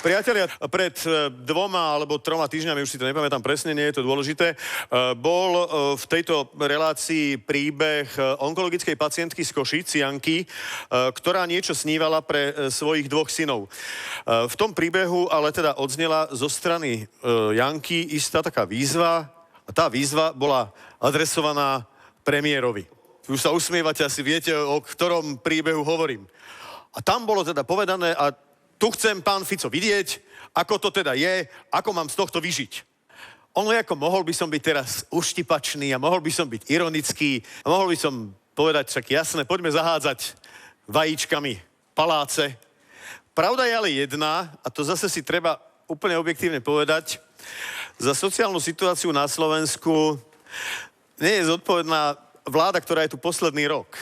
Priatelia, pred 2 alebo 3 týždňami, už si to nepamätám presne, nie je to dôležité, bol v tejto relácii príbeh onkologickej pacientky z Košíc, Janky, ktorá niečo snívala pre svojich 2 synov. V tom príbehu ale teda odznela zo strany Janky istá taká výzva, a tá výzva bola adresovaná premiérovi. Už sa usmievate, asi viete, o ktorom príbehu hovorím. A tam bolo teda povedané, a tu chcem, pán Fico, vidieť, ako to teda je, ako mám z tohto vyžiť. Ono ako mohol by som byť teraz uštipačný a mohol by som byť ironický a mohol by som povedať, však jasné, poďme zahádzať vajíčkami paláce. Pravda je ale jedna, a to zase si treba úplne objektívne povedať, za sociálnu situáciu na Slovensku nie je zodpovedná vláda, ktorá je tu posledný rok.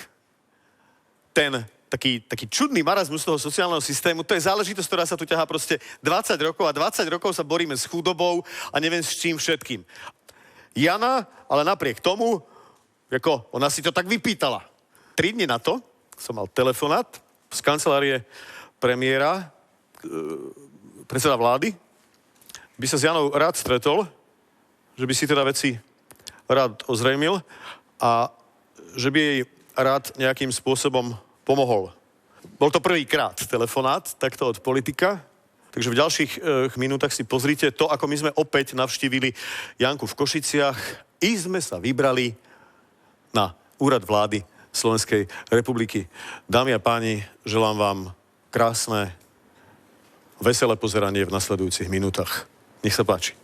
Ten taký čudný marazmus toho sociálneho systému, to je záležitosť, ktorá sa tu ťahá proste 20 rokov a 20 rokov sa boríme s chudobou a neviem s čím všetkým. Jana, ale napriek tomu, ako ona si to tak vypýtala. 3 dni na to som mal telefonát z kancelárie premiéra, predseda vlády, by sa s Janou rád stretol, že by si teda veci rád ozrejmil a že by jej rád nejakým spôsobom pomohol. Bol to prvýkrát telefonát, takto od politika, takže v ďalších minútach si pozrite to, ako my sme opäť navštívili Janku v Košiciach i sme sa vybrali na úrad vlády Slovenskej republiky. Dámy a páni, želám vám krásne, veselé pozeranie v nasledujúcich minútach. Nech sa páči.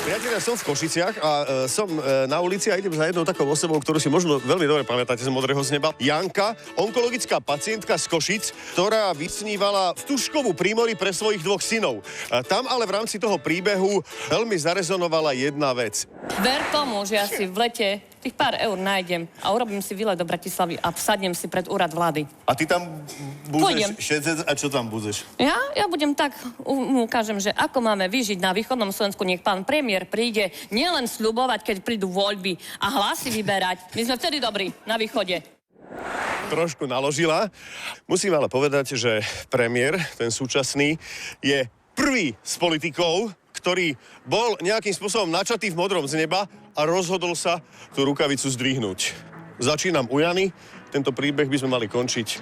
Priatelia, som v Košiciach a som na ulici a idem za jednou takou osobou, ktorú si možno veľmi dobre pamätáte z Modrého z neba. Janka, onkologická pacientka z Košic, ktorá vysnívala Stužkovú pri mori pre svojich 2 synov. Tam ale v rámci toho príbehu veľmi zarezonovala jedna vec. Ver tomu, že ja si v lete tých pár eur nájdem a urobím si výlet do Bratislavy a vsadnem si pred úrad vlády. A ty tam budeš šetec a čo tam budeš? Ja budem tak, ukážem, že ako máme vyžiť na východnom Slovensku, nech pán premiér príde nielen sľubovať, keď prídu voľby a hlasy vyberať. My sme vtedy dobrí na východe. Trošku naložila. Musím ale povedať, že premiér, ten súčasný, je prvý z politikov, ktorý bol nejakým spôsobom načatý v modrom z neba a rozhodol sa tú rukavicu zdvihnúť. Začínam u Jany. Tento príbeh by sme mali končiť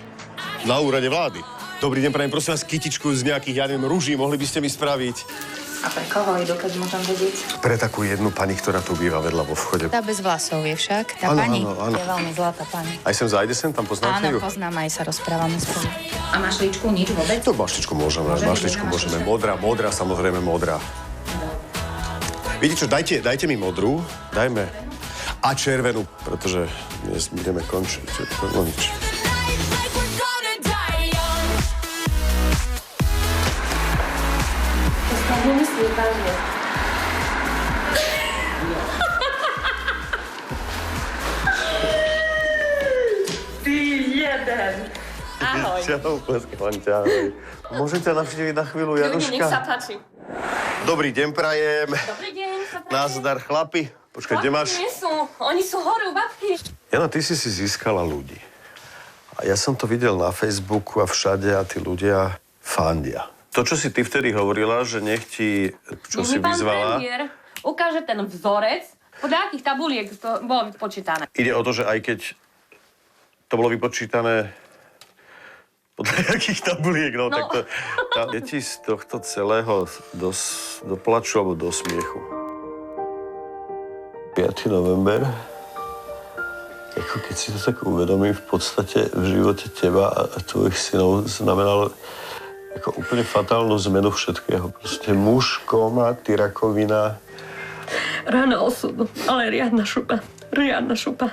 na úrade vlády. Dobrý deň, prajem, prosím vás, kytičku z nejakých, ja neviem, ruží, mohli by ste mi spraviť? A pre koho idú, keď môžem vedieť? Pre takú jednu pani, ktorá tu býva vedľa vo vchode. Tá bez vlasov je však. Tá áno, pani áno. je veľmi zlatá pani. Aj sem zajde sem, tam poznáte ju? Áno, poznám, aj sa rozprávame spolu. A mašličku nič vôbec? To mašličku môžeme. Modrá, samozrejme modrá. Viete čo, dajte mi modrú, dajme a červenú, pretože dnes budeme končiť. No nič. Nemyslí vážne. Ty jeden. Ahoj. Čau, ahoj. Môžem ťa navštíviť na chvíľu, Januška? Nech sa páči. Dobrý deň, prajem. Dobrý deň, sa páči. Nazdar, chlapi. Počkaj, kde máš? Nie sú, oni sú hore u babky. Jana, ty si získala ľudí. A ja som to videl na Facebooku a všade a tí ľudia fandia. To, čo si ty vtedy hovorila, že nech ti, čo si vyzvala... Pán premiér ukáže ten vzorec, podľa akých tabuliek to bolo vypočítané. Ide o to, že aj keď to bolo vypočítané podľa akých tabuliek, no. Tak to... Deti z tohto celého do plaču alebo do smiechu. 5. november, ako keď si to tak uvedomím, v podstate v živote teba a tvojich synov znamenalo ako úplne fatálnu zmenu všetkého. Proste muž, kóma, ty rakovina. Rána osudu, ale riadna šupa.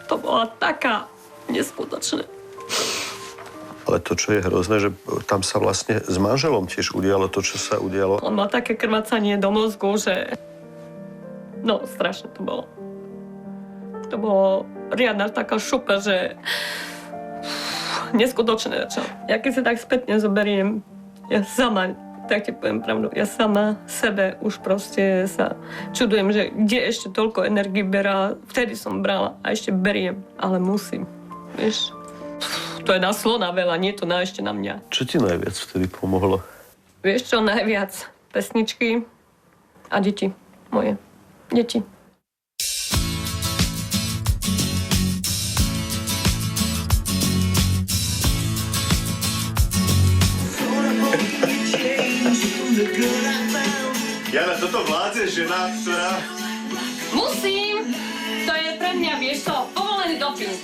To bola taká neskutočná. Ale to, čo je hrozné, že tam sa vlastne s manželom tiež udialo to, čo sa udialo. On mal také krvácanie do mozgu, že... No, strašne to bolo. To bolo riadna taká šupa, že... Neskutočné. Čo? Ja keď sa tak spätne zoberiem, ja sama, tak ti poviem pravdu, ja sama sebe už proste sa čudujem, že kde ešte toľko energii berá. Vtedy som brala a ešte beriem, ale musím. Vieš, To je na slona veľa, nie to na ešte na mňa. Čo ti najviac vtedy pomohlo? Vieš čo, najviac? Pesničky a deti moje. Deti. Jana, toto vládze žena, ktorá... Musím! To je pre mňa, vieš čo, povolený doping.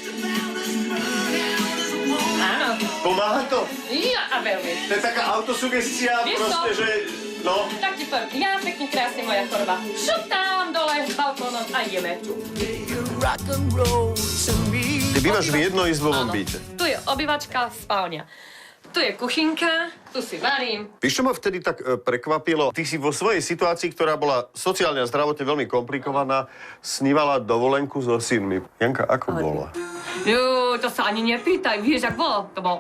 Áno. Pomáha to? Ja a veľmi. To je taká autosugestia, Vieš proste, čo? že... No. Tak ti poviem, ja pekne krásne moja korba. Šup tam dole s balkónom a ideme. Ty bývaš v jednoizbovom Áno. byte. Tu je obývačka, spálňa. Tu je kuchynka, tu si varím. Víš, čo ma vtedy tak prekvapilo? Ty si vo svojej situácii, ktorá bola sociálne a zdravotne veľmi komplikovaná, snívala dovolenku so synmi. Janka, ako bola? To sa ani nepýtaj, vieš, ak bolo? To bolo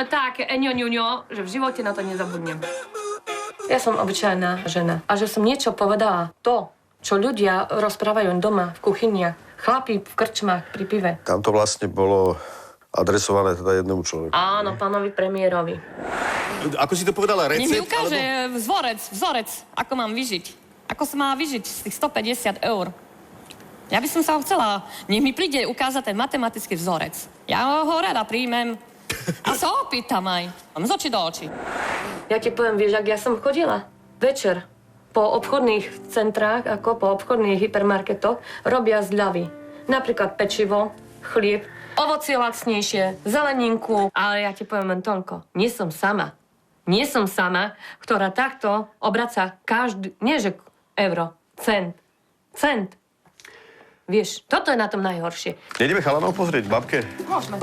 také eňoňuňo, že v živote na to nezabudnem. Ja som obyčajná žena a že som niečo povedala, to, čo ľudia rozprávajú doma, v kuchyniach, chlapi v krčmách pri pive. Tam to vlastne bolo adresované teda jednému človeku. Áno, pánovi premiérovi. Ako si to povedala, recept? Nech mi ukáže vzorec, ako mám vyžiť. Ako sa má vyžiť z tých 150 eur. Ja by som sa ho chcela, nech mi príde ukázať ten matematický vzorec. Ja ho rada príjmem a sa opýtam aj. Mám z očí do očí. Ja ti poviem, vieš, ak ja som chodila večer po obchodných centrách, ako po obchodných hypermarketoch, robia zľavy. Napríklad pečivo, chlieb, ovocie lacnejšie, zeleninku. Ale ja ti poviem len toľko. Nie som sama. Nie som sama, ktorá takto obraca každý, nie že euro, cent. Vieš, toto je na tom najhoršie. Nejdeme chalanov pozrieť, babke? Môžeme.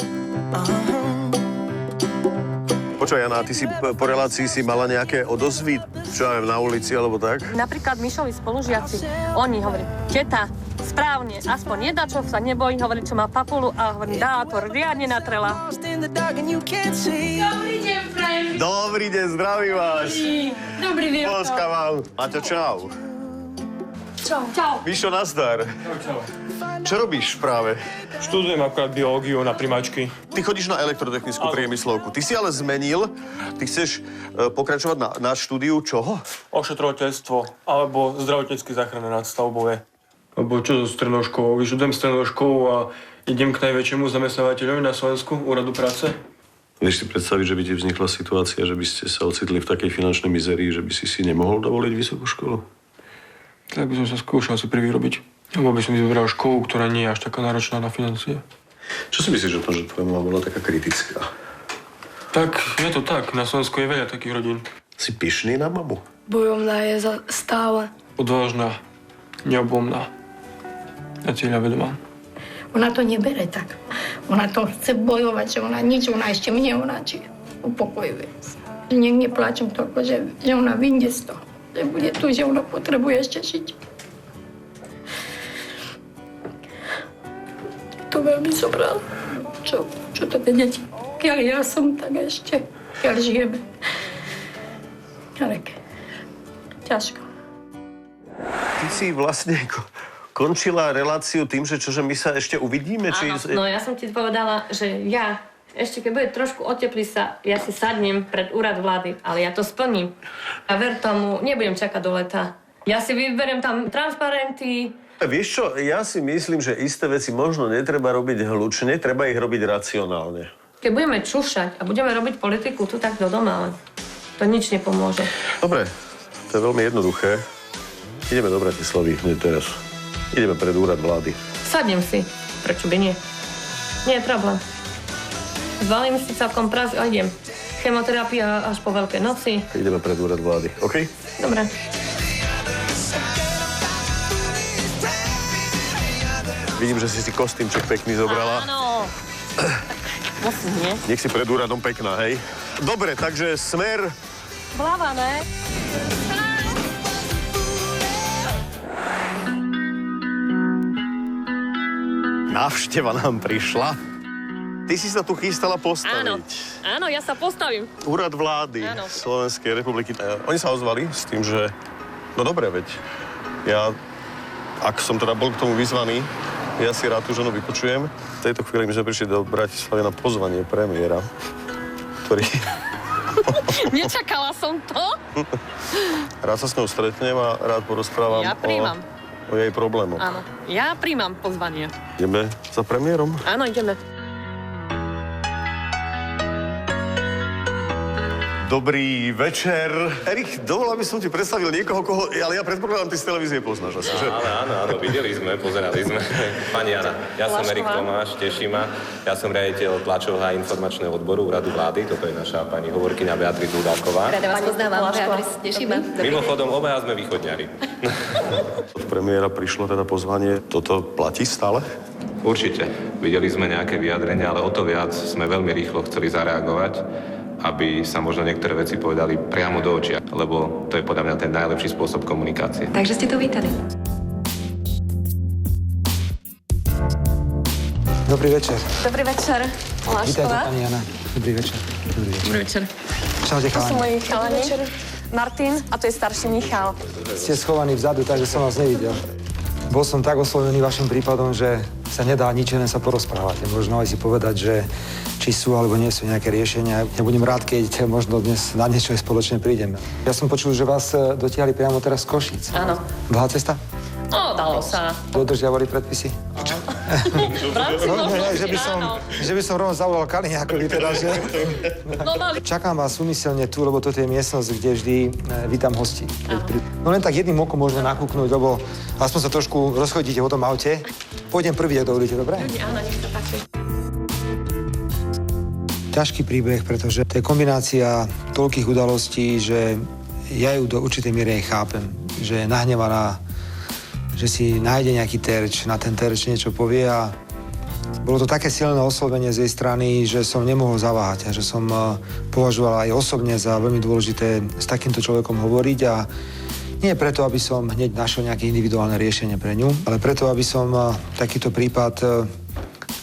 Počuj, Jana, ty si po relácii si mala nejaké odozvy, čo ja viem, na ulici alebo tak? Napríklad Mišovi spolužiaci, oni hovorí, teta, správne, aspoň jedna, čo sa nebojí, hovorí, čo má papulu a hovorí, dá to riadne natrela. Dobrý deň, prajem. Dobrý deň, zdravím vás. Dobrý deň. Polska vám. Maťo, čau. Čau. Mišo, nazdar. Čau. Čo robíš práve? Študujem akurát biológiu na primáčky. Ty chodíš na elektrotechnickú priemyslovku. Ty si ale zmenil, ty chceš pokračovať na štúdiu čoho? Ošetrovateľstvo alebo zdravotnícky záchranné nadstavbové. Alebo čo so strednou školou? Vyštudujem strednou školu a idem k najväčšiemu zamestnávateľovi na Slovensku, úradu práce. Vieš si predstaviť, že by ti vznikla situácia, že by ste sa ocitli v takej finančnej mizerii, že by si nemohol dovoliť vysokú školu? Tak by som sa skúšal si privyrobiť. Alebo by som vybral školu, ktorá nie je až taká náročná na financie. Čo si myslíš o tom, že tvoja mama bola taká kritická? Tak, je to tak. Na Slovensku je veľa takých rodín. Si pyšný na mamu? Bojovná je stále. Odvážna, neoblomná a cieľavedomá. Ona to nebere tak. Ona to chce bojovať, že ona nič, ona ešte mne upokojuje. Nech nepláčem toľko, že ona vyjde z toho. Že bude tu, že ona potrebuje ešte žiť. To veľmi zobral. Čo to tie deti? Keď ja som, tak ešte. Keď žijeme. Ale ťažko. Ty si vlastne končila reláciu tým, že my sa ešte uvidíme? Áno, no ja som ti povedala, že ja ešte keď bude trošku oteplí sa, ja si sadnem pred úrad vlády, ale ja to splním. A ver tomu, nebudem čakať do leta. Ja si vyberiem tam transparenty. Vieš čo, ja si myslím, že isté veci možno netreba robiť hlučne, treba ich robiť racionálne. Keď budeme čušať a budeme robiť politiku tu tak do doma, ale to nič nepomôže. Dobre, to je veľmi jednoduché. Ideme do Bratislavy hneď teraz. Ideme pred úrad vlády. Sadnem si. Prečo by nie? Nie je problém. Zvalím si celkom prác a idem. Chemoterapia až po Veľkej noci. Ideme pred úrad vlády, OK? Dobre. Vidím, že si kostýmček pekný zobrala. Áno. Musím, nie? Nech si pred úradom pekná, hej? Dobre, takže smer... Hlava, ne? Návšteva nám prišla. Ty si sa tu chystala postaviť. Áno, ja sa postavím. Úrad vlády Áno. Slovenskej republiky. Oni sa ozvali s tým, že... No dobre, veď ja, ak som teda bol k tomu vyzvaný, Ja si rád tú ženu vypočujem. V tejto chvíli my sme prišli do Bratislavy na pozvanie premiéra, ktorý... Nečakala som to. Rád sa s ňou stretnem a rád porozprávam Ja príjmam. o jej problémoch. Áno, ja príjmam pozvanie. Ideme za premiérom? Áno, ideme. Dobrý večer. Erik, dovolal by som ti predstavil niekoho, ale ja predpokladám, ty z televízie poznáš asi, že? Áno, videli sme, pozerali sme. Pani Jana, ja som Erik Tomáš, teší ma. Ja som riaditeľ tlačového a informačného odboru Úradu vlády. Toto je naša pani hovorkyňa Beatrice Dúdalková. Rada vás poznávam, Beatrice, teší ma. Mimochodom, obaja sme východňari. Od premiéra prišlo teda pozvanie. Toto platí stále? Určite. Videli sme nejaké vyjadrenia, ale o to viac sme veľmi rýchlo chceli zareagovať, aby sa možno niektoré veci povedali priamo do očia, lebo to je podľa mňa ten najlepší spôsob komunikácie. Takže ste to vítali. Dobrý večer. Dobrý večer, Vítajte, Lášková. pani Jana. Dobrý večer. Dobrý večer. Čaute, To sú chalani. moji chalani. Martin a to je starší Michal. Ste schovaní vzadu, takže som vás nevidel. Bol som tak oslovený vašim prípadom, že sa nedá nič, len sa porozprávať. Možno aj si povedať, že či sú alebo nie sú nejaké riešenia. Ja budem rád, keď možno dnes na niečo aj spoločne prídeme. Ja som počul, že vás dotiahli priamo teraz z Košíc. Áno. Dlhá cesta? No, dalo sa. Dodržiavali predpisy? V rámci možnosti, Že by som rovno zavolal Kaliňákovi teda, že... No, mali. Čakám vás úmyselne tu, lebo toto je miestnosť, kde vždy vítam hostí. No len tak jedným okom môžeme nakúknúť, lebo aspoň sa trošku rozchodíte o tom aute. Pôjdem prvý, ak dovolíte, dobre? Áno, nech sa páči. Ťažký príbeh, pretože to je kombinácia toľkých udalostí, že ja ju do určitej miery aj chápem. Že je nahnevaná, že si nájde nejaký terč, na ten terč niečo povie a bolo to také silné oslovenie z jej strany, že som nemohol zaváhať a že som považoval aj osobne za veľmi dôležité s takýmto človekom hovoriť a nie preto, aby som hneď našiel nejaké individuálne riešenie pre ňu, ale preto, aby som takýto prípad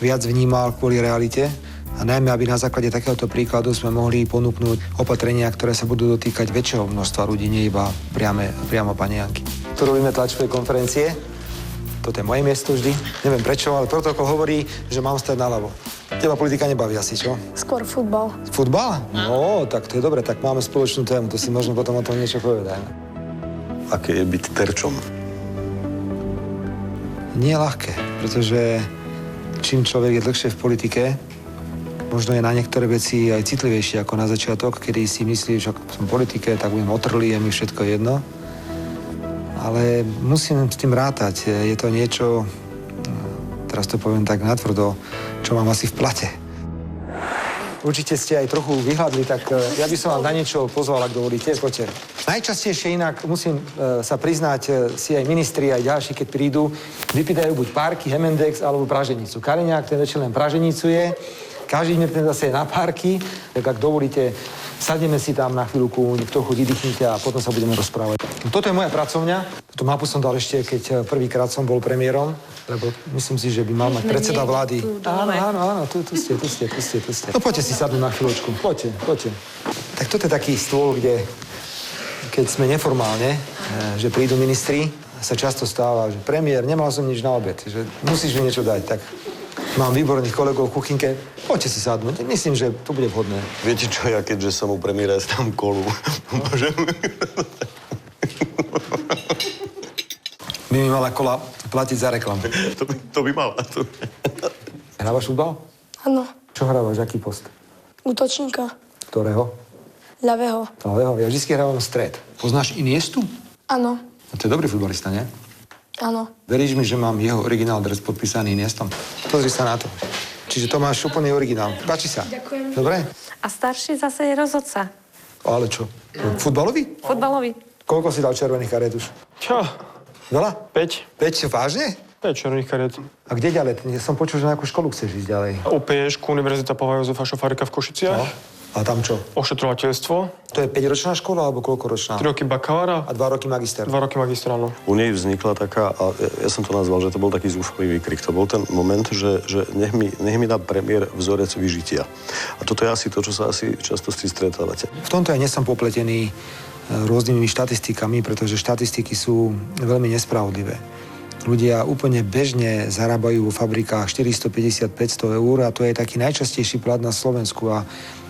viac vnímal kvôli realite a najmä, aby na základe takéhoto príkladu sme mohli ponúknuť opatrenia, ktoré sa budú dotýkať väčšieho množstva ľudí, nie iba priamo pani Janky. Tu robíme tlačové konferencie. Toto je moje miesto vždy. Neviem prečo, ale protokol hovorí, že mám stať naľavo. Teba politika nebaví asi, čo? Skôr futbal. Futbal? No, tak to je dobre, tak máme spoločnú tému, to si možno potom o tom niečo povedať. Aké je byť terčom? Nie je ľahké, pretože čím človek je dlhšie v politike, možno je na niektoré veci aj citlivejší ako na začiatok, kedy si myslí, že ak som v politike, tak budem otrlý, je mi všetko jedno. Ale musím s tým rátať. Je to niečo, teraz to poviem tak natvrdo, čo mám asi v plate. Určite ste aj trochu vyhľadli, tak ja by som vám na niečo pozval, ak dovolíte, poďte. Najčastejšie inak, musím sa priznať, si aj ministri, aj ďalší, keď prídu, vypýtajú buď párky, Hemendex alebo praženicu. Kaliňák, ten väčšie len praženicu je, každý deň ten zase je na párky, tak ak dovolíte, sadneme si tam na chvíľku, trochu vydýchnite a potom sa budeme rozprávať. Toto je moja pracovňa. Tú mapu som dal ešte, keď prvýkrát som bol premiérom, lebo myslím si, že by mal mať predseda vlády. Áno, tu ste. No poďte si sadnúť na chvíľočku. Poďte. Tak toto je taký stôl, kde, keď sme neformálne, že prídu ministri, sa často stáva, že premiér, nemal som nič na obed, že musíš mi niečo dať, tak mám výborných kolegov v kuchynke. Poďte si sadnúť. Myslím, že to bude vhodné. Viete čo, ja keďže som u premiéra, tam kolu. Môžem? By mi mala kola platiť za reklamu. To by mala. Hrávaš futbal? Áno, Čo hrávaš? Aký post? útočníka. Ktorého? Ľavého. Ľavého. Ja vždy hrávam stred. Poznáš Iniestu? Áno, No, to je dobrý futbalista, nie? áno. Veríš mi, že mám jeho originál dres podpísaný Iniestom? Pozri sa na to. Čiže to máš úplný originál. Páči sa? Ďakujem. Dobre? A starší zase je rozhodca. Ale čo? Futbalový? Futbalový. Koľko si dal červených kariet už? Čo? Veľa? 5. 5? Vážne? 5 červených kariet. A kde ďalej? Ja som počul, že na akú školu chceš ísť ďalej. UPŠ, Univerzita Pavla Jozefa Šofárika v Košiciach. No. A tam čo? Ošetrovateľstvo. To je 5-ročná škola, alebo koľkoročná? 3 roky bakalára. A 2 roky magister. 2 roky magistránu. U nej vznikla taká, a ja som to nazval, že to bol taký zúfalý výkrik. To bol ten moment, že nech mi dá premiér vzorec vyžitia. A toto je asi to, čo sa asi často s tým stretávate. V tomto aj nie som popletený rôznymi štatistikami, pretože štatistiky sú veľmi nespravodlivé. Ľudia úplne bežne zarábajú vo fabrikách 450-500 eur a to je taký najčastejší plat na Slovensku. A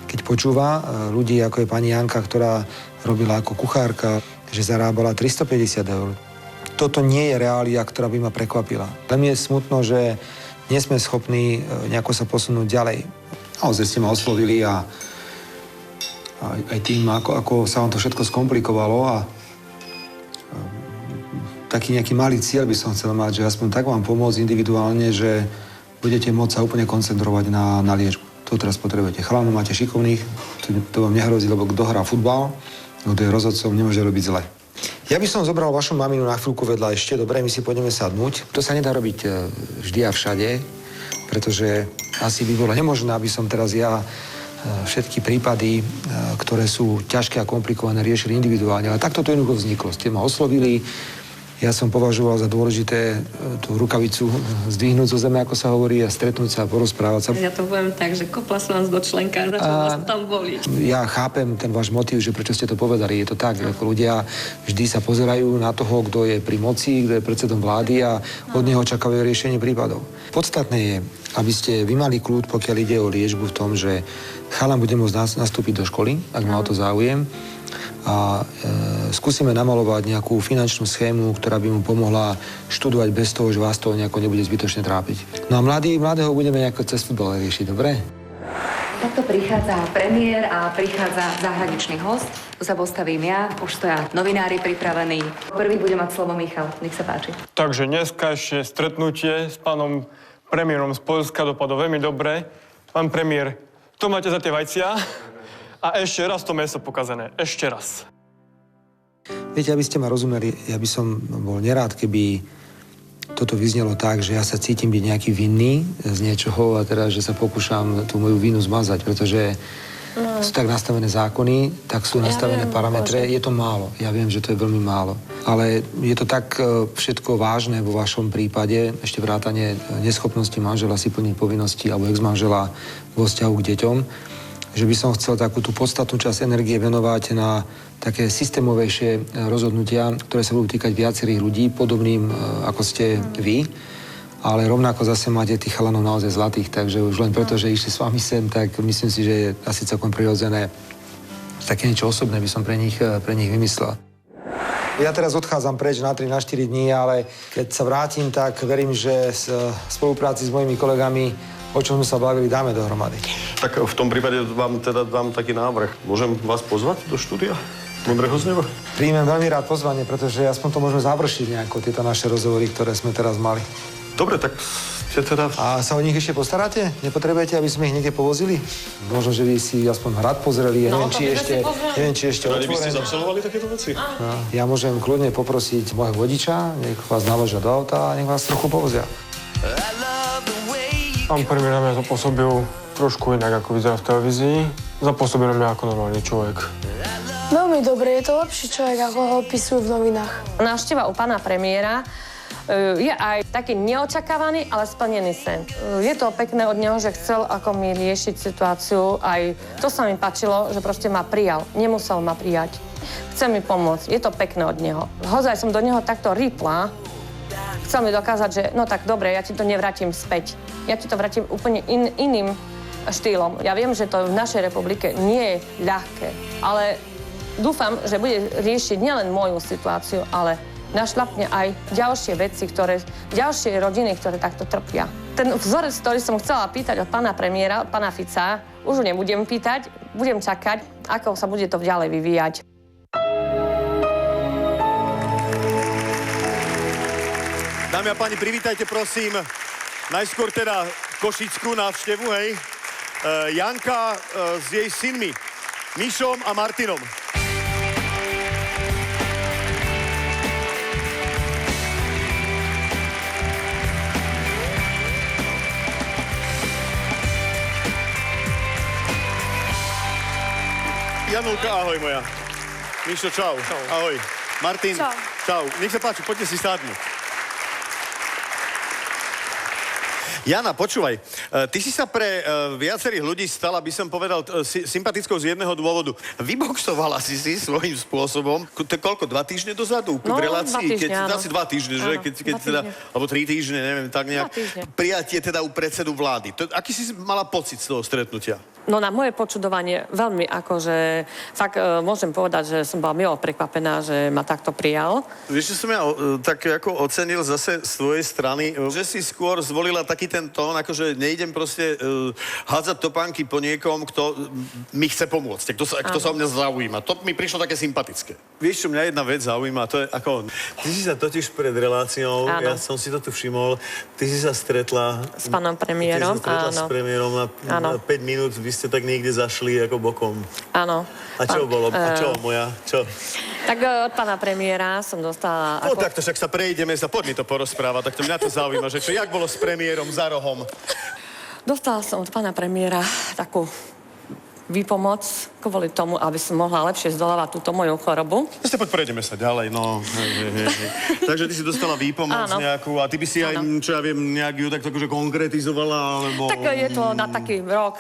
keď počúva ľudí, ako je pani Janka, ktorá robila ako kuchárka, že zarábala 350 eur. Toto nie je reália, ktorá by ma prekvapila. Len mi je smutno, že nie sme schopní nejako sa posunúť ďalej. Naozaj ste ma oslovili a aj tým, ako sa vám to všetko skomplikovalo a taký nejaký malý cieľ by som chcel mať, že aspoň tak vám pomôcť individuálne, že budete môcť sa úplne koncentrovať na liečbu. To teraz potrebujete. Chalanov máte šikovných, to vám nehrozí, lebo kto hrá futbal, kto je rozhodcom, nemôže robiť zle. Ja by som zobral vašu maminu na chvíľku vedľa ešte. Dobre, my si pôjdeme sadnúť. To sa nedá robiť vždy a všade, pretože asi by bolo nemožné, aby som teraz ja všetky prípady, ktoré sú ťažké a komplikované, riešili individuálne. Ale takto to jednoducho vzniklo. Ste ma oslovili, ja som považoval za dôležité tú rukavicu zdvihnúť zo zeme, ako sa hovorí, a stretnúť sa a porozprávať sa. Ja to poviem tak, že kopla som vás do členka a začala vás tam boliť. Ja chápem ten váš motív, že prečo ste to povedali. Je to tak, ako ľudia vždy sa pozerajú na toho, kto je pri moci, kto je predsedom vlády a od neho očakávajú riešenie prípadov. Podstatné je, aby ste vy mali kľud, pokiaľ ide o liečbu v tom, že chalan bude môcť nastúpiť do školy, ak má o to záujem, a skúsime namalovať nejakú finančnú schému, ktorá by mu pomohla študovať bez toho, že vás to nejako nebude zbytočne trápiť. No a mladého budeme nejako cez futbal riešiť, dobre? Takto prichádza premiér a prichádza zahraničný host. Tu sa postavím ja, už stoja novinári pripravení. Prvý bude mať slovo Michal, nech sa páči. Takže dneska ešte stretnutie s pánom premiérom z Poľska dopadlo veľmi dobre. Pán premiér, to máte za tie vajcia? A ešte raz to mäso pokazané. Ešte raz. Viete, aby ste ma rozumeli, ja by som bol nerád, keby toto vyznelo tak, že ja sa cítim byť nejaký vinný z niečoho a teraz, že sa pokúšam tú moju vinu zmazať, pretože sú tak nastavené zákony, tak sú nastavené parametre. Je to málo. Ja viem, že to je veľmi málo. Ale je to tak všetko vážne vo vašom prípade, ešte vrátane neschopnosti manžela si plniť povinnosti alebo ex-manžela vo vzťahu k deťom, že by som chcel takú tú podstatnú časť energie venovať na také systémovejšie rozhodnutia, ktoré sa budú týkať viacerých ľudí, podobným ako ste vy, ale rovnako zase máte tých chalanov naozaj zlatých, takže už len preto, že išli s vami sem, tak myslím si, že je asi celkom prirodzené. Také niečo osobné by som pre nich vymyslel. Ja teraz odchádzam preč na 3-4 dní, ale keď sa vrátim, tak verím, že v spolupráci s mojimi kolegami, o čom sme sa bavili, dáme dohromady. Tak v tom prípade vám teda dám taký návrh. Môžem vás pozvať do štúdia Modrého z neba? Príjmem veľmi rád pozvanie, pretože aspoň to môžeme završiť nejako, tieto naše rozhovory, ktoré sme teraz mali. Dobre, tak ste teda... A sa o nich ešte postaráte? Nepotrebujete, aby sme ich niekde povozili? Možno, že vy si aspoň hrad pozreli, neviem, či ešte Radi by ste otvorené. zabsolvovali takéto veci? No, ja môžem kľudne poprosiť môjho vodiča, nech vás naložia do auta a nech vás trochu povozia. Pán premiér na mňa zapôsobil trošku inak, ako vyzerá v televízii. Zapôsobil na mňa ako normálny človek. Veľmi dobre, je to lepší človek, ako ho opisujú v novinách. Návšteva u pána premiéra je aj taký neočakávaný, ale splnený sen. Je to pekné od neho, že chcel ako mi riešiť situáciu. Aj to sa mi páčilo, že proste ma prijal. Nemusel ma prijať. Chce mi pomôcť. Je to pekné od neho. Hozaj som do neho takto rýpla. Chcel mi dokázať, že no tak dobre, ja ti to nevrátim späť. Ja ti to vrátim úplne iným štýlom. Ja viem, že to v našej republike nie je ľahké, ale dúfam, že bude riešiť nielen moju situáciu, ale našľapne aj ďalšie veci, ďalšie rodiny, ktoré takto trpia. Ten vzorec, ktorý som chcela pýtať od pána premiéra, od pána Fica, už ho nebudem pýtať, budem čakať, ako sa bude to ďalej vyvíjať. Dámy a páni, privítajte prosím najskôr teda košickú návštevu, hej. Janka s jej synmi, Mišom a Martinom. Janulka, ahoj moja. Mišo, čau. Čau. Ahoj. Martin, čau. Nech sa páči, poďte si sadnúť. Jana, počúvaj, ty si sa pre viacerých ľudí stala, by som povedal, sympatickou z jedného dôvodu. Vyboxovala si svojím spôsobom, koľko, 2 týždne dozadu? No, v relácii, 2 týždne, áno. asi 2 týždne, že? Áno, Keď 2 teda, týždne. alebo 3 týždne, neviem, tak nejak. 2 týždne. Prijatie teda u predsedu vlády. Aký si mala pocit z toho stretnutia? No na moje počudovanie veľmi akože, fakt môžem povedať, že som bola milo prekvapená, že ma takto prijal. Vieš, čo som ja tak ako ocenil zase z tvojej strany, že si skôr zvolila taký ten tón, akože nejdem proste hádzať topánky po niekom, kto mi chce pomôcť, kto sa o mňa zaujíma. To mi prišlo také sympatické. Vieš, čo mňa jedna vec zaujíma, to je ako... Ty si sa totiž pred reláciou, áno. ja som si to tu všimol, ty si sa stretla... S pánom premiérom, Ty si sa stretla áno. s premiérom na 5 minút, vy ste tak niekde zašli ako bokom. Áno. A čo bolo? A čo moja? Čo? Tak od pána premiéra som dostala... No takto, však sa prejdeme, poď mi to porozprávať, tak to mňa to zaujíma, že čo, jak bolo s premiérom za rohom? Dostala som od pána premiéra takú výpomoc kvôli tomu, aby som mohla lepšie zdolávať túto moju chorobu. Poď prejdeme sa ďalej, no. Takže ty si dostala výpomoc áno. nejakú a ty by si aj, čo ja viem, nejak ju takto akože konkretizovala, alebo... Tak je to na taký rok,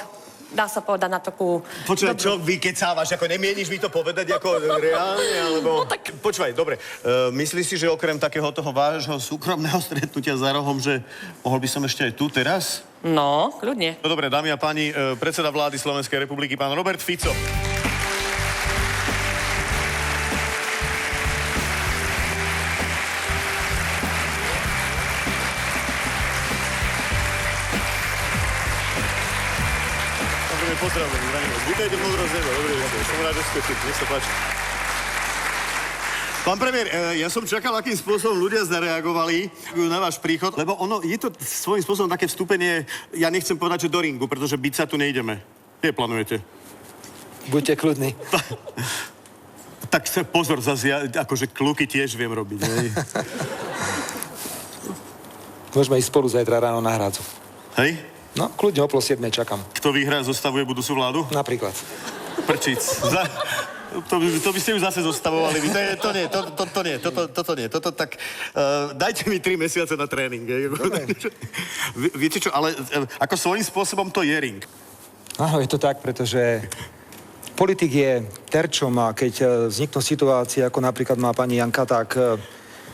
dá sa povedať na takú... Počúvaj, čo vykecávaš, ako nemieníš mi to povedať ako reálne, alebo... No tak... Počúvaj, dobre, myslíš si, že okrem takého toho vášho súkromného stretnutia za rohom, že mohol by som ešte aj tu teraz? No, kľudne. No dobre, dámy a páni, predseda vlády Slovenskej republiky, pán Robert Fico. Pozdravujem, vítajte v Modrom zeme, dobrý večer, som rád, že ste tu, nech sa páči. Pán premiér, ja som čakal, akým spôsobom ľudia zareagovali na váš príchod, lebo ono je to svojím spôsobom také vstúpenie, ja nechcem povedať, že do ringu, pretože biť sa tu nejdeme. Kde plánujete? Buďte kľudní. Tak sa pozor, zase ja akože kluky tiež viem robiť, hej? Môžeme ísť spolu zajtra ráno na Hrádzu. Hej? No, kľudne o 7 čakám. Kto vyhrá, zostavuje budúcu vládu? Napríklad. Prčic. To by ste už zase zostavovali. To nie. Toto tak... dajte mi 3 mesiace na tréning. Viete čo, ale ako svojím spôsobom to je ring. Áno, je to tak, pretože politik je terčom a keď vzniknú situácie, ako napríklad má pani Janka, tak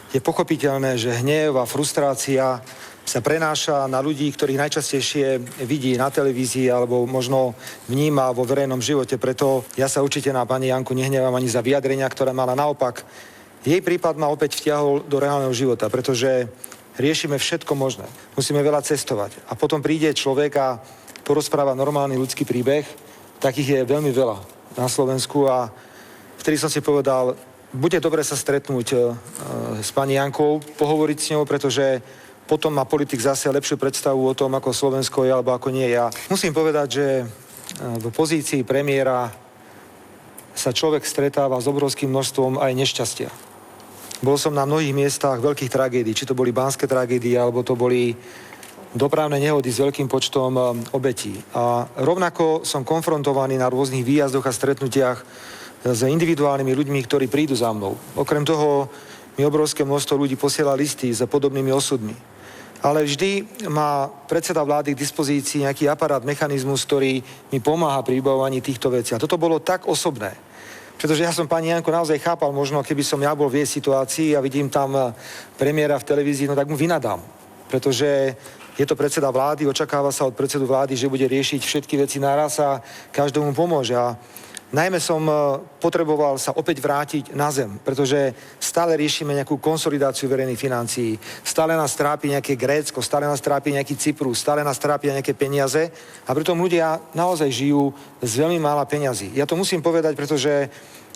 je pochopiteľné, že hnev a frustrácia sa prenáša na ľudí, ktorých najčastejšie vidí na televízii alebo možno vníma vo verejnom živote. Preto ja sa určite na pani Janku nehnevám ani za vyjadrenia, ktoré mala. Naopak, jej prípad ma opäť vtiahol do reálneho života, pretože riešime všetko možné. Musíme veľa cestovať. A potom príde človek a porozpráva normálny ľudský príbeh. Takých je veľmi veľa na Slovensku a vtedy som si povedal, bude dobre sa stretnúť s pani Jankou, pohovoriť s ňou, pretože potom má politik zase lepšiu predstavu o tom, ako Slovensko je, alebo ako nie. Ja musím povedať, že v pozícii premiéra sa človek stretáva s obrovským množstvom aj nešťastia. Bol som na mnohých miestach veľkých tragédií, či to boli banské tragédie, alebo to boli dopravné nehody s veľkým počtom obetí. A rovnako som konfrontovaný na rôznych výjazdoch a stretnutiach s individuálnymi ľuďmi, ktorí prídu za mnou. Okrem toho mi obrovské množstvo ľudí posiela listy s podobnými osudmi. Ale vždy má predseda vlády k dispozícii nejaký aparát, mechanizmus, ktorý mi pomáha pri vybavovaní týchto vecí. A toto bolo tak osobné. Pretože ja som pani Janku naozaj chápal, možno keby som ja bol v jej situácii a vidím tam premiéra v televízii, no tak mu vynadám. Pretože je to predseda vlády, očakáva sa od predsedu vlády, že bude riešiť všetky veci naraz a každému pomôže. A najmä som potreboval sa opäť vrátiť na zem, pretože stále riešime nejakú konsolidáciu verejných financií, stále nás trápi nejaké Grécko, stále nás trápi nejaký Cyprus, stále nás trápia nejaké peniaze a pritom ľudia naozaj žijú z veľmi mála peňazí. Ja to musím povedať, pretože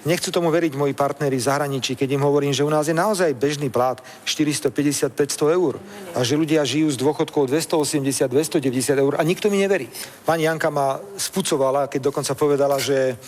nechcú tomu veriť moji partneri v zahraničí, keď im hovorím, že u nás je naozaj bežný plat 450-500 eur a že ľudia žijú z dôchodkov 280-290 eur a nikto mi neverí. Pani Janka ma spucovala, keď dokonca povedala, že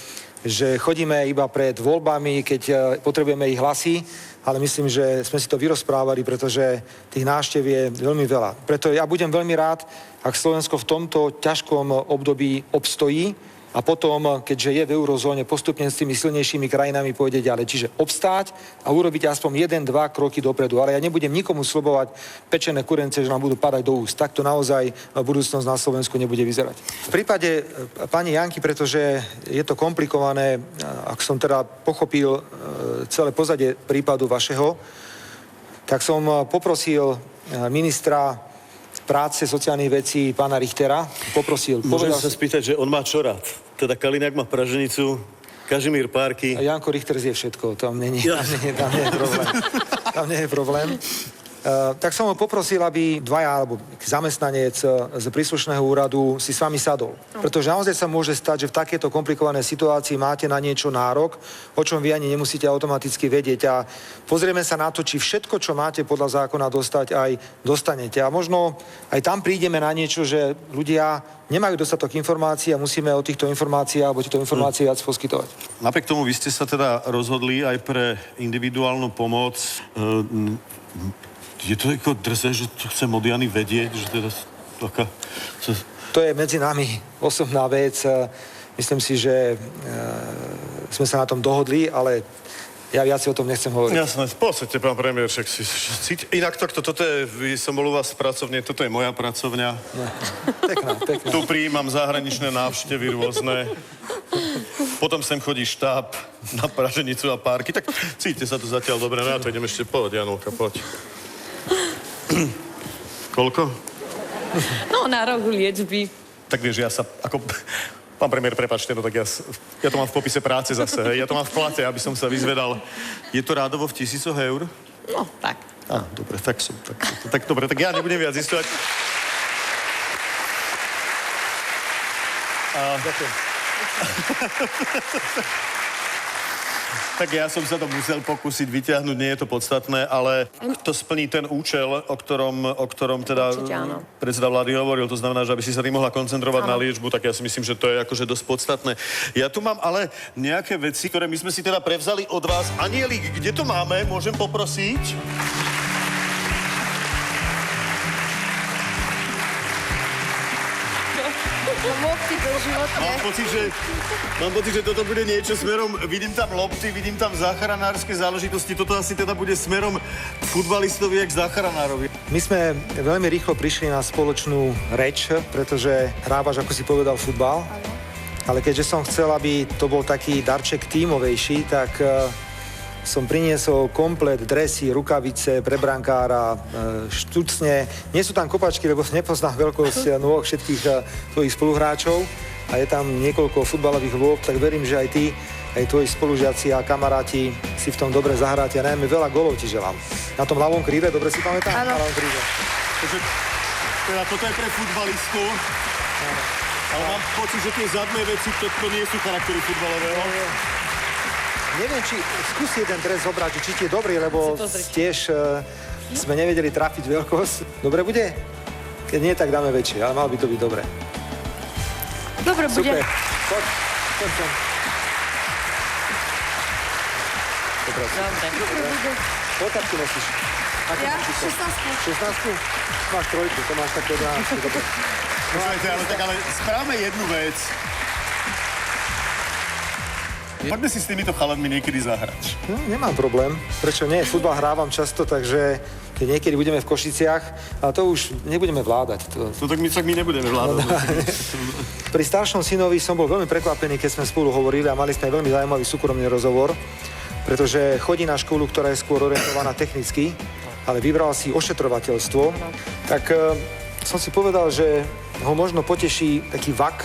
chodíme iba pred voľbami, keď potrebujeme ich hlasy, ale myslím, že sme si to vyrozprávali, pretože tých návštev je veľmi veľa. Preto ja budem veľmi rád, ak Slovensko v tomto ťažkom období obstojí a potom, keďže je v eurozóne, postupne s tými silnejšími krajinami pôjde ďalej. Čiže obstáť a urobiť aspoň 1-2 kroky dopredu. Ale ja nebudem nikomu sľubovať pečené kurence, že nám budú padať do úst. Takto naozaj budúcnosť na Slovensku nebude vyzerať. V prípade pani Janky, pretože je to komplikované, ak som teda pochopil celé pozadie prípadu vašeho, tak som poprosil ministra práce, sociálnych vecí, pána Richtera. Môžem sa spýtať, že on má čo rád? Teda Kaliňák má praženicu, Kažimír párky. A Janko Richter zje všetko, tam nie je problém. Tam nie je problém. Tak som ho poprosil, aby dvaja, alebo zamestnanec z príslušného úradu si s vami sadol. Pretože naozaj sa môže stať, že v takéto komplikovanej situácii máte na niečo nárok, o čom vy ani nemusíte automaticky vedieť. A pozrieme sa na to, či všetko, čo máte podľa zákona dostať, aj dostanete. A možno aj tam prídeme na niečo, že ľudia nemajú dostatok informácií a musíme o týchto informáciách alebo tieto informácie viac poskytovať. Napriek tomu vy ste sa teda rozhodli aj pre individuálnu pomoc. Je to ako drze, že to chcem od Jany vedieť, že teda taká... To je medzi nami osobná vec. Myslím si, že sme sa na tom dohodli, ale ja viac o tom nechcem hovoriť. Jasné, v podstate, pán premiér, však si cíti. Inak toto je, som bol u vás v pracovne, toto je moja pracovňa. Pekná. Tu prijímam zahraničné návštevy rôzne. Potom sem chodí štáb na praženicu a párky. Tak cítite sa tu zatiaľ dobre. No ja to idem ešte, poď, Janulka, poď. Koľko? No, na rohu liečby. Tak vieš, ja sa, ako... Pán premiér, prepáčte, no tak ja to mám v popise práce zase, hej. Ja to mám v plate, aby som sa vyzvedal. Je to rádovo v 1000 eur? No, tak. Dobre, tak dobre, tak ja nebudem viac zistovať. Ďakujem. Tak ja som sa to musel pokúsiť vyťahnuť, nie je to podstatné, ale to splní ten účel, o ktorom teda predseda vlády hovoril, to znamená, že aby si sa tým mohla koncentrovať na liečbu, tak ja si myslím, že to je akože dosť podstatné. Ja tu mám ale nejaké veci, ktoré my sme si teda prevzali od vás. Anielik, kde to máme? Môžem poprosiť? Mám pocit, že toto bude niečo smerom, vidím tam lopty, vidím tam záchranárske záležitosti, toto asi teda bude smerom k futbalistovi a k záchranárovi. My sme veľmi rýchlo prišli na spoločnú reč, pretože hrávaš, ako si povedal, futbal. Ale keďže som chcel, aby to bol taký darček tímovejší, tak som priniesol komplet dresy, rukavice pre brankára, štucne. Nie sú tam kopačky, lebo nepoznám veľkosť nôh všetkých tvojich spoluhráčov a je tam niekoľko futbalových lôb, tak verím, že aj ty, aj tvoji spolužiaci a kamaráti si v tom dobre zahráte a najmä veľa golov ti želám. Na tom ľavom kríle, dobre si pamätám? Áno. Na ľavom kríle. Teda toto je pre futbalistu, ale mám pocit, že tie zadné veci, to nie sú charaktery futbalového. Neviem, či skúsi jeden dres zobrať, či ti je dobrý, lebo tiež sme nevedeli trafiť veľkosť. Dobre bude? Keď nie, tak dáme väčšie, ale malo by to byť dobre. Dobre bude. Super. Poď sem. Dobre. Koľko nosíš? Ja 16. 16? Máš trojku, to máš také 11. Dobre. Počujete, ale správame jednu vec. Poďme si s týmito chalanmi niekedy zahrať. No, nemám problém. Prečo nie? Futbal hrávam často, takže keď niekedy budeme v Košiciach, ale to už nebudeme vládať. No tak my nebudeme vládať. Pri staršom synovi som bol veľmi prekvapený, keď sme spolu hovorili a mali sme veľmi zaujímavý súkromný rozhovor, pretože chodí na školu, ktorá je skôr orientovaná technicky, ale vybral si ošetrovateľstvo. Tak som si povedal, že ho možno poteší taký vak,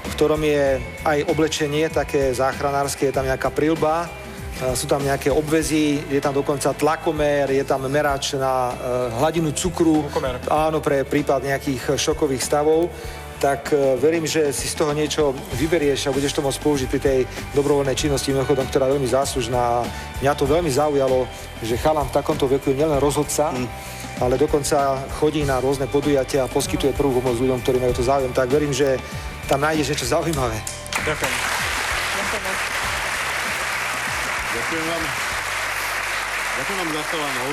v ktorom je aj oblečenie také záchranárske, je tam nejaká prilba, sú tam nejaké obväzy, je tam dokonca tlakomér, je tam merač na hladinu cukru, áno, pre prípad nejakých šokových stavov, tak verím, že si z toho niečo vyberieš a budeš to môcť použiť pri tej dobrovoľnej činnosti, mimochodom, ktorá je veľmi záslužná. Mňa to veľmi zaujalo, že chalan v takomto veku je nielen rozhodca, ale dokonca chodí na rôzne podujatia a poskytuje prvú pomoc ľuďom, ktorí majú to záujem. Tak verím, že tam nájdeš niečo zaujímavé. Ďakujem. Ďakujem vám za chalanov.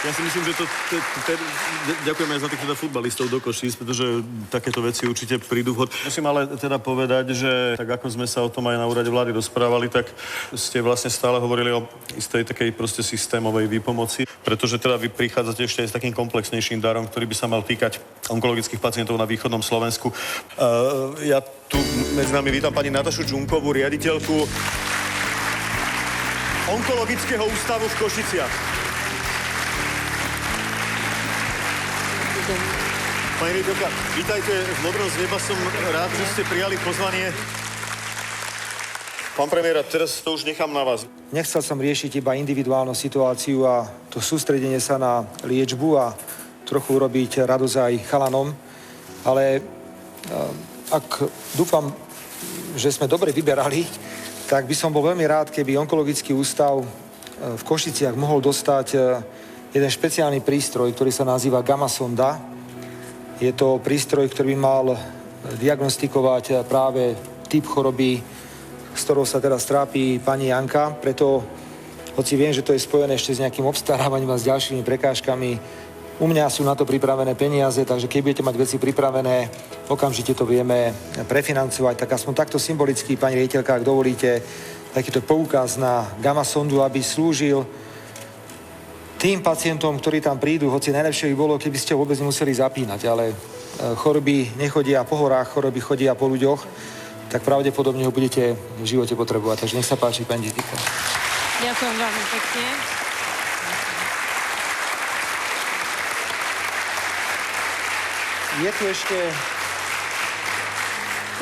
Ja si myslím, že ďakujem aj za tých teda futbalistov do Košíc, pretože takéto veci určite prídu vhod. Musím ale teda povedať, že tak ako sme sa o tom aj na úrade vlády rozprávali, tak ste vlastne stále hovorili o istej takej proste systémovej výpomoci, pretože teda vy prichádzate ešte aj s takým komplexnejším darom, ktorý by sa mal týkať onkologických pacientov na východnom Slovensku. Ja tu medzi nami vítam pani Natašu Džunkovú, riaditeľku Onkologického ústavu v Košiciach. Pani riaditeľka, vítajte v Modrom z neba. Som rád, že ste prijali pozvanie. Pán premiér, teraz to už nechám na vás. Nechcel som riešiť iba individuálnu situáciu a to sústredenie sa na liečbu a trochu urobiť radosť aj chalanom, ale ak dúfam, že sme dobre vyberali, tak by som bol veľmi rád, keby onkologický ústav v Košiciach mohol dostať jeden špeciálny prístroj, ktorý sa nazýva Gamma sonda. Je to prístroj, ktorý by mal diagnostikovať práve typ choroby, s ktorou sa teraz trápi pani Janka. Preto, hoci viem, že to je spojené ešte s nejakým obstarávaním a s ďalšími prekážkami, u mňa sú na to pripravené peniaze, takže keď budete mať veci pripravené, okamžite to vieme prefinancovať. Tak aspoň takto symbolicky, pani riaditeľka, ak dovolíte, takýto poukaz na Gamma sondu, aby slúžil tým pacientom, ktorí tam prídu, hoci najlepšie by bolo, keby ste vôbec nemuseli zapínať, ale choroby nechodia po horách, choroby chodia po ľuďoch, tak pravdepodobne ho budete v živote potrebovať. Takže nech sa páči, pani riaditeľka. Ďakujem veľmi pekne. Je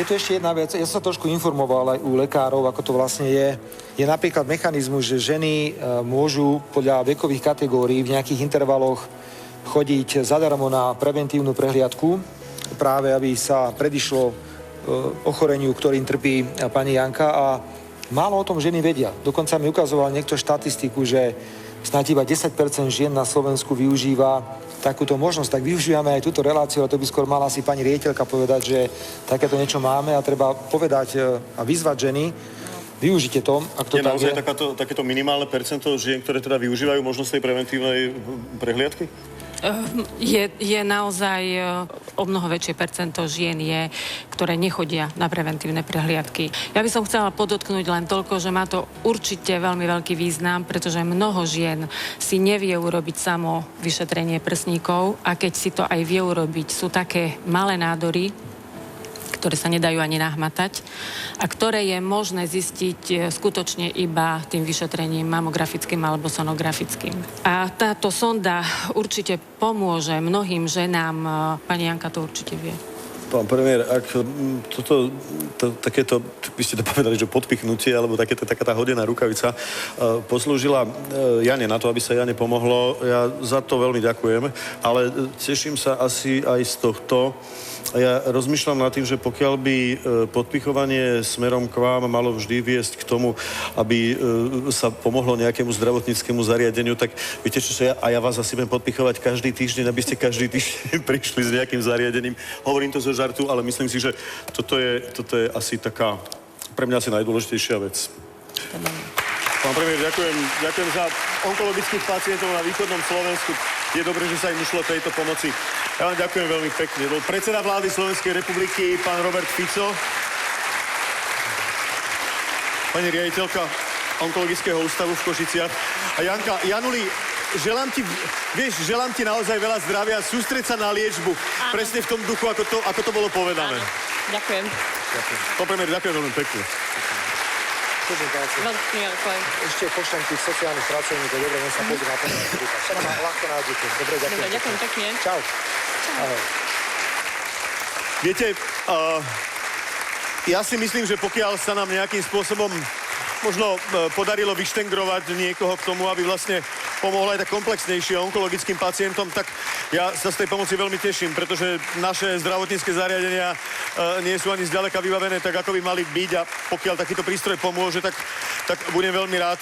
tu ešte jedna vec. Ja som sa trošku informoval aj u lekárov, ako to vlastne je. Je napríklad mechanizmus, že ženy môžu podľa vekových kategórií v nejakých intervaloch chodiť zadarmo na preventívnu prehliadku, práve aby sa predišlo ochoreniu, ktorým trpí pani Janka, a málo o tom ženy vedia. Dokonca mi ukazoval niekto štatistiku, že snáď iba 10% žien na Slovensku využíva takúto možnosť. Tak využívame aj túto reláciu, ale to by skôr mala si pani riaditeľka povedať, že takéto niečo máme a treba povedať a vyzvať ženy. Využite to, ak to je tak naozaj takéto minimálne percento žien, ktoré teda využívajú možnosť tej preventívnej prehliadky? Je naozaj o mnoho väčšie percento žien ktoré nechodia na preventívne prehliadky. Ja by som chcela podotknúť len toľko, že má to určite veľmi veľký význam, pretože mnoho žien si nevie urobiť samo vyšetrenie prsníkov a keď si to aj vie urobiť, sú také malé nádory, ktoré sa nedajú ani nahmatať a ktoré je možné zistiť skutočne iba tým vyšetrením mamografickým alebo sonografickým. A táto sonda určite pomôže mnohým ženám. Pani Janka to určite vie. Pán premiér, ak takéto, vy ste to povedali, že podpichnutie, alebo taká tá hodená rukavica poslúžila Jane na to, aby sa Jane pomohlo, ja za to veľmi ďakujem, ale teším sa asi aj z tohto. Ja rozmýšľam nad tým, že pokiaľ by podpichovanie smerom k vám malo vždy viesť k tomu, aby sa pomohlo nejakému zdravotníckemu zariadeniu, tak viete čo, ja vás asi budem podpichovať každý týždeň, aby ste každý týždeň prišli s nejakým zariadením. Hovorím to zo žartu, ale myslím si, že toto je asi taká, pre mňa asi najdôležitejšia vec. Pán premiér, ďakujem za onkologických pacientov na východnom Slovensku. Je dobré, že sa im ušlo tejto pomoci. Ja vám ďakujem veľmi pekne. Bol predseda vlády Slovenskej republiky, pán Robert Fico. Pani riaditeľka Onkologického ústavu v Košiciach. A Januli, želám ti naozaj veľa zdravia. Sústreď sa na liečbu. Áno. Presne v tom duchu, ako to bolo povedané. Áno. Ďakujem. Pán premiér, ďakujem veľmi pekne. Ešte pošlem tých sociálnych pracovníkov, dobre, nech sa pozrie na to. Sa nám ľahko nájdete. Dobre, ďakujem. Ďakujem pekne. Čau. Ahoj. Viete, ja si myslím, že pokiaľ sa nám nejakým spôsobom možno podarilo vyštengrovať niekoho k tomu, aby vlastne pomohla aj tak komplexnejšie onkologickým pacientom, tak ja sa z tej pomoci veľmi teším, pretože naše zdravotnícke zariadenia nie sú ani zďaleka vybavené tak, ako by mali byť, a pokiaľ takýto prístroj pomôže, tak budem veľmi rád.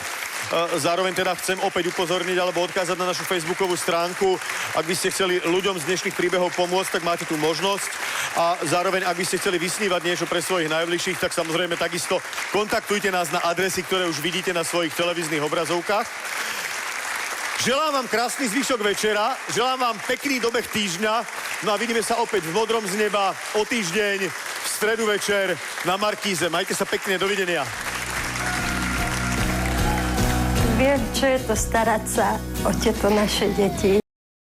Zároveň teda chcem opäť upozorniť alebo odkázať na našu facebookovú stránku. Ak by ste chceli ľuďom z dnešných príbehov pomôcť, tak máte tú možnosť. A zároveň, ak by ste chceli vysnívať niečo pre svojich najbližších, tak samozrejme takisto kontaktujte nás na adresy, ktoré už vidíte na svojich televíznych obrazovkách. Želám vám krásny zvyšok večera, želám vám pekný dobeh týždňa, no a vidíme sa opäť v Modrom z neba o týždeň v stredu večer na Markíze. Majte sa pekne, dovidenia. Viem, čo je to starať sa o tieto naše deti.